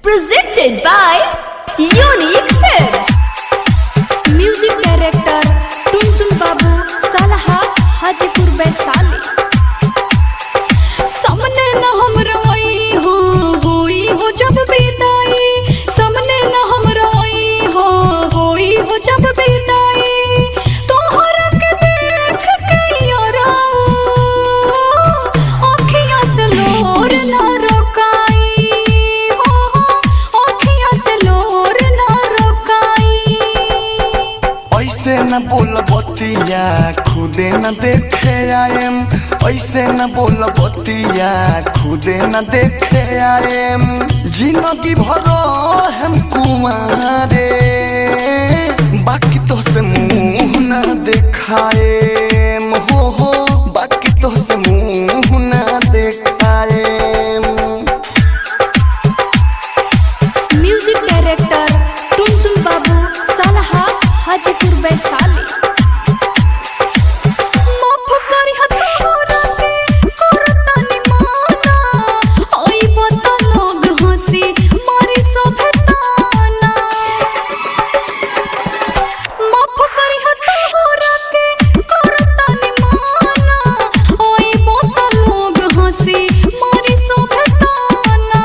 presented by Unique Films. Music director Tuntun Babu Salha Hajipur Vaishali. सामने न हम रोई हो जब विदाई, सामने न हम रोई हो जब विदाई, तोहरा के देख के यारा आँखियाँ से लोर न रोकाई हो, आँखियाँ से लोर न रोकाई। ऐसे न बोल बतिया खुदे न देखे आएम, ऐसे न बोल बतिया खुदे न देखे आएम, जिंदगी भरो हम कुमारे बाकी तो से मुँह न देखाएम हो, बाकी तो से मुँह न देखाएम। Music director Tuntun Babu Salha Hajipur Vaishali. माफ करी तोहरा के करतानी माना, ओई बता लोग हंसी मारी सभे ताना। माफ करी तोहरा के करतानी माना, ओई बता लोग हंसी मारी सभे ताना।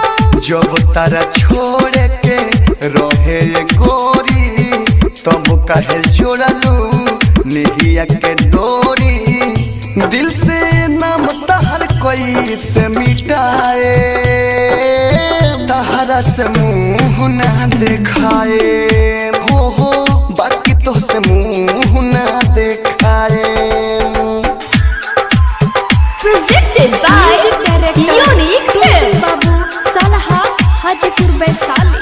जब तारा छोड़े के रहे गोरी तब कहे जोड़लू निहिया के डोरी, दिल से नाम तहर कोई से मिटाए, तहरा से मुँह न देखाए हो, बाकी तो से मुँह न देखाए। Presented by music director Unique Tuntun Films. बाबू सालहा हाजीपुर वैशाली।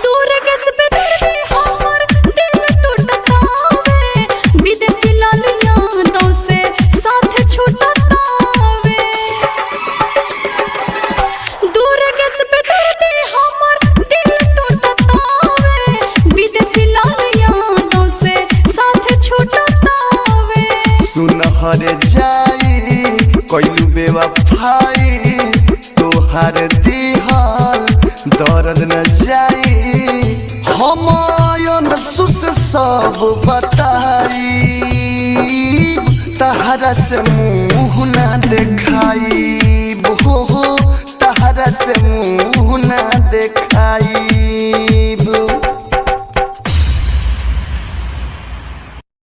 दूर गैस पे दर्दी हमर दिल टूटतावे, विदेशी लाल यादों से साथ छूटतावे। दूर गैस पे दर्दी हमर दिल टूटतावे, विदेशी लाल यादों से साथ छूटतावे। सुनहर जाई कोइलू बेवफाई, तोहर दिहल दर्द न जाई, हम सुस सब बताई, तहरा से मुँह न देखाई हो, तहरा से मुँह न